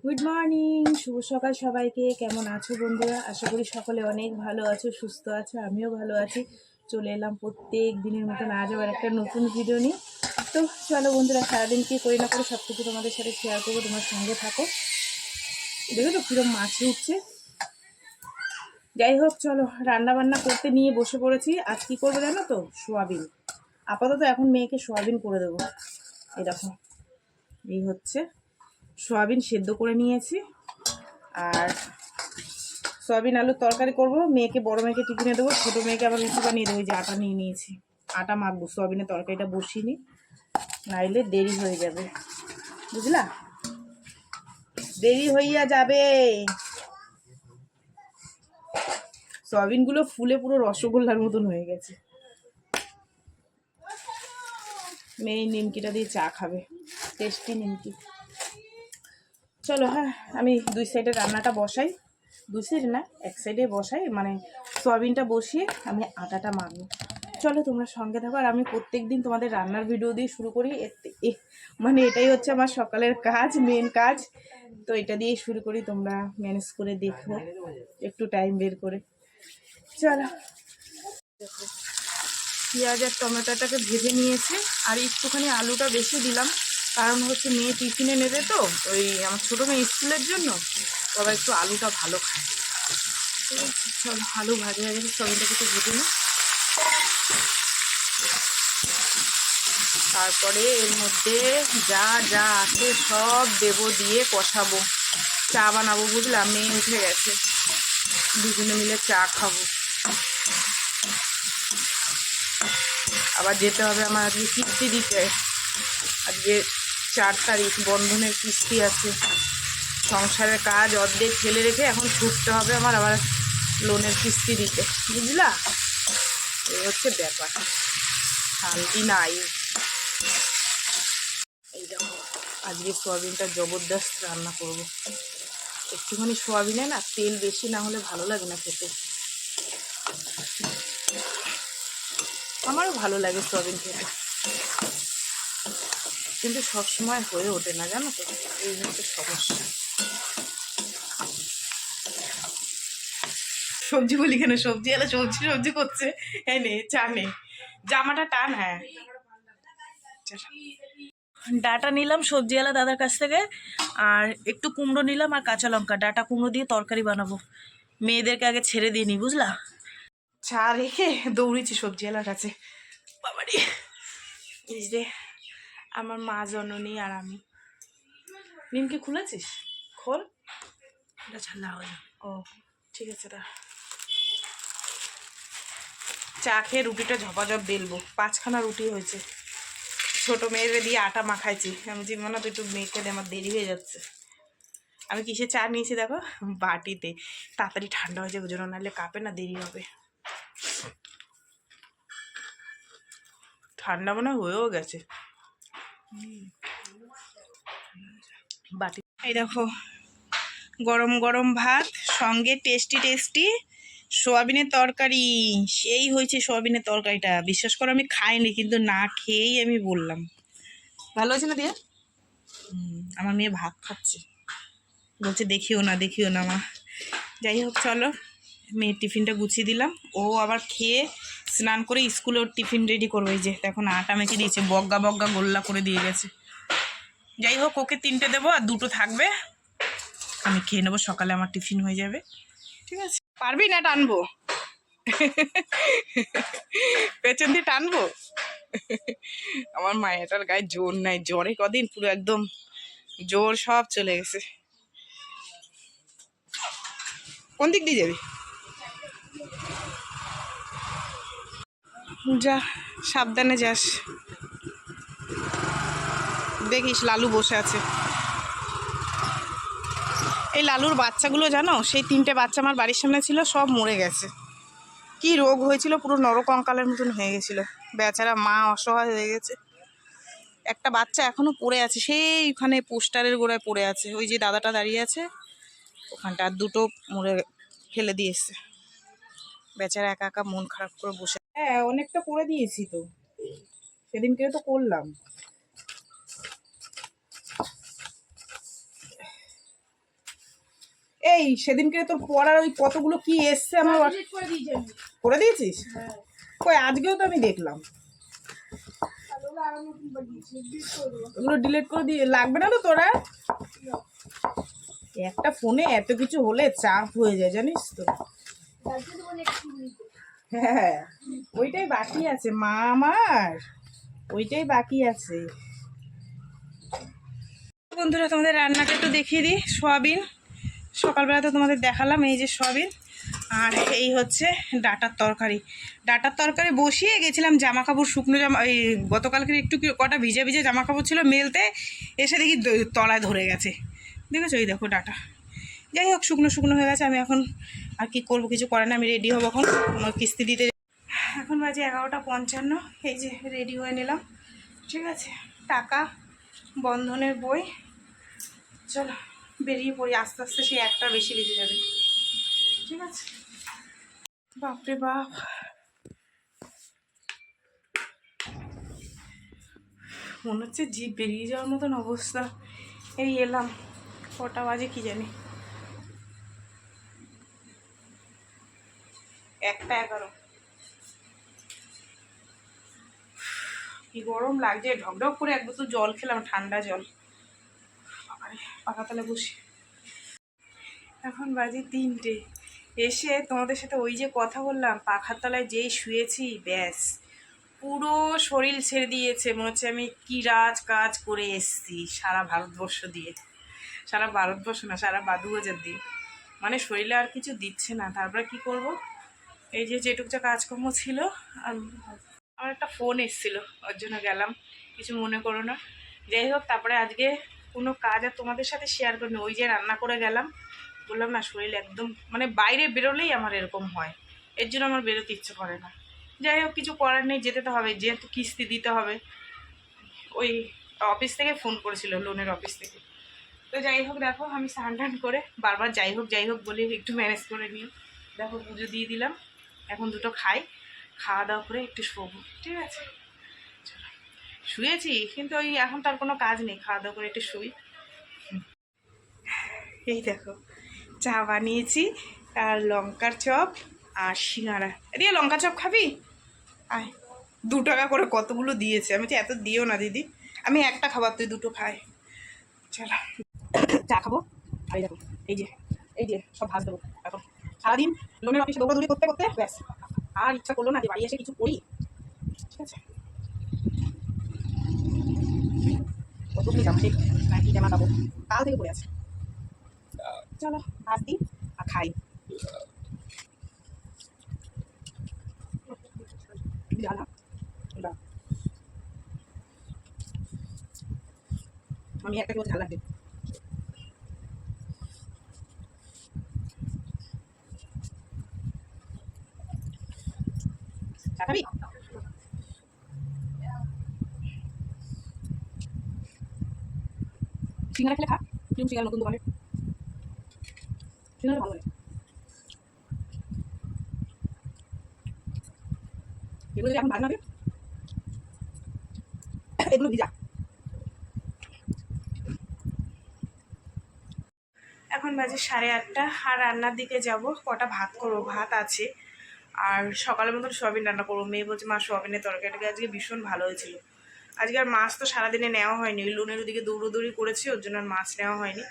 Good morning, শুভ সকাল সবাইকে। কেমন আছো বন্ধুরা? আশা করি সকলে অনেক ভালো আছো, সুস্থ আছো। আমিও ভালো আছি। চলে এলাম প্রত্যেক দিনের মতন আজ আবার একটা নতুন ভিডিও নিয়ে। তো চলো বন্ধুরা, সারাদিন কি করি না করে সব কিছু তোমাদের সাথে শেয়ার করবো। তোমার সঙ্গে থাকো। দেখো তো কিরম মাছি উঠছে। যাই হোক, চলো রান্না বান্না করতে নিয়ে বসে পড়েছি। আজ কি করবো জানো তো? সোয়াবিন। আপাতত এখন মেয়েকে সোয়াবিন করে দেবো। এই দেখো, এই হচ্ছে সোয়াবিন সেদ্ধ করে নিয়েছি। আর সয়াবিন আলুর তরকারি করব। মেয়েকে, বড় মেয়েকে টিফিনে দেবো, ছোটো মেয়েকে আবার রুটি বানিয়ে দেবো। যে আটা নিয়ে নিয়েছি, আটা মাখবো। সয়াবিনের তরকারিটা বসিয়ে নিই, নাইলে দেরি হয়ে যাবে, বুঝলা? দেরি হইয়া যাবে। সয়াবিনগুলো ফুলে পুরো রসগোল্লার মতন হয়ে গেছে। মেয়ে নিমকিটা দিয়ে চা খাবে, টেস্টি নিমকি। চলো, হ্যাঁ, আমি দুই সাইডে রান্নাটা বসাই। দুই সাইডে না, এক সাইডে বসাই, মানে সয়াবিনটা বসিয়ে আমি আটাটা মাখবো। চলো তোমরা সঙ্গে থাকো। আর আমি প্রত্যেক দিন তোমাদের রান্নার ভিডিও দিয়ে শুরু করি। মানে এটাই হচ্ছে আমার সকালের কাজ, মেন কাজ। তো এটা দিয়েই শুরু করি। তোমরা ম্যানেজ করে দেখো একটু টাইম বের করে। চলো, দেখো, পেঁয়াজ আর টমেটোটাকে ভেজে নিয়েছি। আর একটুখানি আলুটা বেশি দিলাম, কারণ হচ্ছে মেয়ে টিফিনে নেবে তো, ওই আমার ছোটো মেয়ে স্কুলের জন্য। সবাই একটু আলুটা ভালো খায়। ঠিক আছে, চলো, আলু ভাজা হয়ে গেছে, সয়াবিনটাকে একটু ভেজে নিই। তারপরে এর মধ্যে যা যা আছে সব দেবো, দিয়ে কষাবো। চা বানাবো, বুঝলাম? মেয়ে উঠে গেছে, দুজনে মিলে চা খাবো। আবার যেতে হবে আমার আজকে কিস্তি দিতে। আজকে 4 তারিখ, বন্ধনের কিস্তি আছে। সংসারের কাজ অর্ধেক ফেলে রেখে এখন ছুটতে হবে আমার আবার লোনের কিস্তি দিতে, বুঝলা? এই হচ্ছে ব্যাপার, শান্তি নাই। এই দেখো, আজকে সোয়াবিনটা জবরদস্ত রান্না করব। একটুখানি সোয়াবিনে না তেল বেশি না হলে ভালো লাগে না খেতে। আমারও ভালো লাগে সোয়াবিন খেতে, কিন্তু সবসময় হয়ে ওঠে না, জানো তো? এই হচ্ছে সমস্যা। সবজি বলি কেন? সবজি এলা সবজি সবজি করছে। হ্যাঁ, নে চা নে, জামাটা টান। হ্যাঁ, ডাটা নিলাম সবজিওয়ালা দাদার কাছ থেকে, আর একটু কুমড়ো নিলাম আর কাঁচা লঙ্কা। ডাটা কুমড়ো দিয়ে তরকারি বানাবো। মেয়েদেরকে আগে ছেড়ে দিয়ে নি, বুঝলা? চা রেখে দৌড়েছি সবজিওয়ালার কাছে। বাবারি, এই যে আমার মা জননী আর আমি। নিমকি খুলেছিস? খোল, এটা ছাড়া হলো। ও ঠিক আছে, তা চা খেয়ে রুটিটা ঝপাঝপ বেলবো। 5খানা রুটি হয়েছে। ছোটো মেয়েরে দিয়ে আটা মাখাইছি। আমি যে মনে তো একটু মেয়েকে দিয়ে, আমার দেরি হয়ে যাচ্ছে। আমি কিসে চা নিয়েছি দেখো, বাটিতে। তাড়াতাড়ি ঠান্ডা হয়ে যাবে, ওই জন্য, নাহলে কাপে না দেরি হবে। ঠান্ডা মনে হয়েও গেছে বাটি। এই দেখো, গরম গরম ভাত, সঙ্গে টেস্টি টেস্টি সোয়াবিনের তরকারি। সেই হয়েছে সোয়াবিনের তরকারিটা। বিশ্বাস করো আমি খাইনি, কিন্তু না খেয়েই আমি বললাম ভালো হয়েছে না দিয়ে। আমার মেয়ে ভাত খাচ্ছে, বলছে দেখিও না দেখিও না মা। যাই হোক, চলো, মেয়ের টিফিনটা গুছিয়ে দিলাম। ও আবার খেয়ে স্নান করে স্কুলে ওর টিফিন রেডি করবে। এই যে এখন আটা মেখে দিয়েছে, বগ্গা বগ্গা গোল্লা করে দিয়ে গেছে। যাই হোক, ওকে 3টে দেবো আর 2টো থাকবে, আমি খেয়ে নেবো। সকালে আমার টিফিন হয়ে যাবে। ঠিক আছে? পারবি না টানবো? পেছন দিয়ে টানবো? আমার মায়েরটার গায়ে জোর নাই, জ্বরে কদিন পুরো একদম জোর সব চলে গেছে। কোন দিক দিয়ে যাবি? যা, সাবধানে যাস। দেখিস লালু বসে আছে। এই লালুর বাচ্চাগুলো জানো, সেই 3টে বাচ্চা আমার বাড়ির সামনে ছিল, সব মরে গেছে। কি রোগ হয়েছিল, পুরো নরকঙ্কালের মতন হয়ে গেছিল। বেচারা মা অসহায় হয়ে গেছে। একটা বাচ্চা এখনো পড়ে আছে, সেইখানে পোস্টারের গোড়ায় পড়ে আছে, ওই যে দাদাটা দাঁড়িয়ে আছে ওখানটা। আর 2টো মরে ফেলে দিয়েছে। বেচারা একা একা মন খারাপ করে বসে। হ্যাঁ, অনেকটা করে দিয়েছি তো, সেদিনকে তো করলাম। এই সেদিনকে তোর পড়ার ওই কতগুলো কি এসছে আমার করে দিয়েছিস? কই আজকেও তো আমি দেখলাম। ওগুলো ডিলিট করে দিয়ে লাগবে না তো তোরা? একটা ফোনে এত কিছু হলে চাপ হয়ে যায় জানিস তো। হ্যাঁ ওইটাই বাকি আছে মা আমার, ওইটাই বাকি আছে। বন্ধুরা তোমাদের রান্নাটা একটু দেখিয়ে দিই। সোয়াবিন সকালবেলা তো তোমাদের দেখালাম, এই যে সোয়াবিন, আর এই হচ্ছে ডাঁটার তরকারি। ডাঁটার তরকারি বসিয়ে গেছিলাম, জামা কাপড় শুকনো জামা, এই গতকালকে একটু কটা ভিজে ভিজে জামা কাপড় ছিল মেলতে, এসে দেখি তলায় ধরে গেছে, দেখেছো? এই দেখো ডাঁটা। যাই হোক শুকনো শুকনো হয়ে গেছে। আমি এখন আর কি করবো, কিছু করে না, আমি রেডি হবো এখন আমার কিস্তি দিতে। এখন বাজে 11:55। এই যে রেডি হয়ে নিলাম, ঠিক আছে। টাকা, বন্ধনের বই, চলো বেরিয়ে পড়ি। আস্তে আস্তে সেই একটা বেশি বেজে যাবে, ঠিক আছে। বাপরে বাপ, মনে হচ্ছে জিভ বেরিয়ে যাওয়ার মতন অবস্থা। এই এলাম, কটা বাজে কি জানি, 1:11। কি গরম লাগছে, ঢকঢক করে এক বোতল জল খেলাম, ঠান্ডা জল, পাখাতলে বসে। এখন বাজে 3টে। এসে তোমাদের সাথে ওই যে কথা বললাম, পাখার তলায় যেই শুয়েছি, ব্যাস পুরো শরীর ছেড়ে দিয়েছে। মনে হচ্ছে আমি কি কাজ করে এসছি সারা ভারতবর্ষ দিয়ে, সারা ভারতবর্ষ না, সারা বাদুবাজার দিয়ে, মানে শরীরে আর কিছু দিচ্ছে না। তারপরে কি করব, এই যে যেটুক যা কাজকর্ম ছিল, আমার একটা ফোন এসেছিল, ওর জন্য গেলাম, কিছু মনে করো না। যাই হোক, তারপরে আজকে কোনো কাজ আর তোমাদের সাথে শেয়ার করিনি। ওই যে রান্না করে গেলাম, বললাম না, শরীর একদম মানে বাইরে বেরোলেই আমার এরকম হয়, এর জন্য আমার বেরোতে ইচ্ছে করে না। যাই হোক, কিছু করার নেই, যেতে তো হবে, যেহেতু কিস্তি দিতে হবে। ওই অফিস থেকে ফোন করেছিল, লোনের অফিস থেকে। তো যাই হোক, দেখো আমি স্নান টান করে বারবার যাই হোক বলে একটু ম্যানেজ করে নিও। দেখো পুজো দিয়ে দিলাম, এখন দুটো খাই, খাওয়া দাওয়া করে একটু শোবো, ঠিক আছে। শুয়েছি কিন্তু ওই এখন তার কোনো কাজ নেই, খাওয়া দাওয়া করে একটু শুই। এই দেখো চা বানিয়েছি, আর লঙ্কার চপ আর সিঙ্গারা। দিয়ে লঙ্কা চপ খাবি? আয়, 2 টাকা করে কতগুলো দিয়েছে। আমি তো এত দিও না দিদি, আমি একটা খাবার, তুই দুটো খাই। চলো চা খাবো। আর এই দেখো, এই যে সব ভাজ দেবো এখন। সারাদিন লোনের অফিসে দৌড়াদৌড়ি করতে করতে ব্যাস আর ইচ্ছা করলো না যে বাড়ি এসে কিছু করি, ঠিক আছে। কতগুলো জামা, ঠিক না কি জামা খাবো, কাল থেকে পড়ে আছে। চলো ভাজ দিই আর খাই। আমি একটা কেউ ঝাল লাগবে। চা খাবি? সিঙ্গারা খেলে খা, তুমি সিঙ্গারা নতুন দোকানে, সিঙ্গারা ভালো লাগে। এগুলো যদি এখন ভালো হবে, এগুলো ভিজা। এখন বাজে 8:30, আর রান্নার দিকে যাব। কটা ভাত করবো, ভাত আছে, আর সকালের মতন সোয়াবিন রান্না করবো। মেয়ে বলছে মা সোয়াবিনের তরকারিটাকে আজকে ভীষণ ভালো হয়েছিল। আজকে আর মাছ তো সারাদিনে নেওয়া হয়নি, ওই লোনের ওদিকে দৌড়োদৌড়ি করেছি, ওর জন্য আর মাছ নেওয়া হয়নি।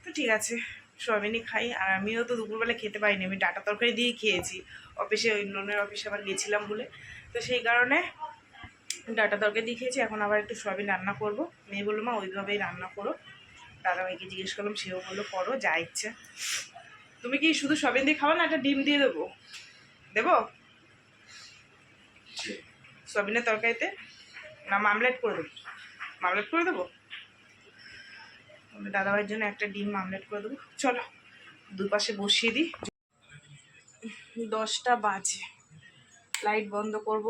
তো ঠিক আছে, সোয়াবিনই খাই। আর আমিও তো দুপুরবেলা খেতে পারিনি, আমি ডাটা তরকারি দিয়েই খেয়েছি। অফিসে, ওই লোনের অফিসে আবার গেছিলাম বলে, তো সেই কারণে ডাটা তরকারি দিয়ে খেয়েছি। এখন আবার একটু সোয়াবিন রান্না করব। মেয়ে বললো মা ওইভাবেই রান্না করো। দাদাভাইকে জিজ্ঞেস করলাম, সেও বললো করো, যা ইচ্ছে। তুমি কি শুধু সোয়াবিন দিয়ে খাবো না একটা ডিম দিয়ে দেবো? দেবো সোয়াবিনের তরকারিতে, না মামলেট করে দেবো? মামলেট করে দেবো, দাদাভাইয়ের জন্য একটা ডিম মামলেট করে দেবো। চলো দুপাশে বসিয়ে দিই। 10টা বাজে, লাইট বন্ধ করব।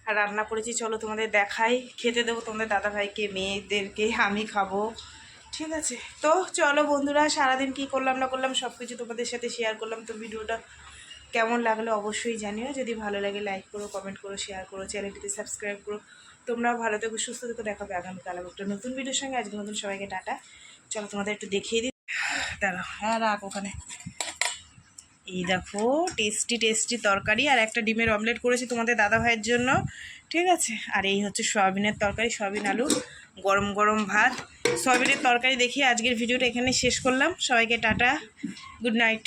আর রান্না করেছি, চলো তোমাদের দেখাই। খেতে দেবো তোমাদের দাদাভাইকে, মেয়েদেরকে, আমি খাবো, ঠিক আছে। তো চলো বন্ধুরা, সারাদিন কি করলাম না করলাম সব কিছু তোমাদের সাথে শেয়ার করলাম। তো ভিডিওটা কেমন লাগলো অবশ্যই জানিও। যদি ভালো লাগে লাইক করো, কমেন্ট করো, শেয়ার করো, চ্যানেলটিতে সাবস্ক্রাইব করো। তোমরাও ভালো থেকো, সুস্থ থেকো। দেখাবে আগামীকাল একটা নতুন ভিডিওর সঙ্গে। আজকে নতুন সবাইকে টাটা। চলো তোমাদের একটু দেখিয়ে দিই। দাঁড়া, হ্যাঁ রাখ ওখানে। এই দেখো টেস্টি টেস্টি তরকারি, আর একটা ডিমের অমলেট করেছি তোমাদের দাদা ভাইয়ের জন্য, ঠিক আছে। আর এই হচ্ছে সয়াবিনের তরকারি, সয়াবিন আলু, গরম গরম ভাত, সয়াবিনের তরকারি। দেখি আজকের ভিডিওটা এখানে শেষ করলাম। সবাইকে টাটা, গুড নাইট।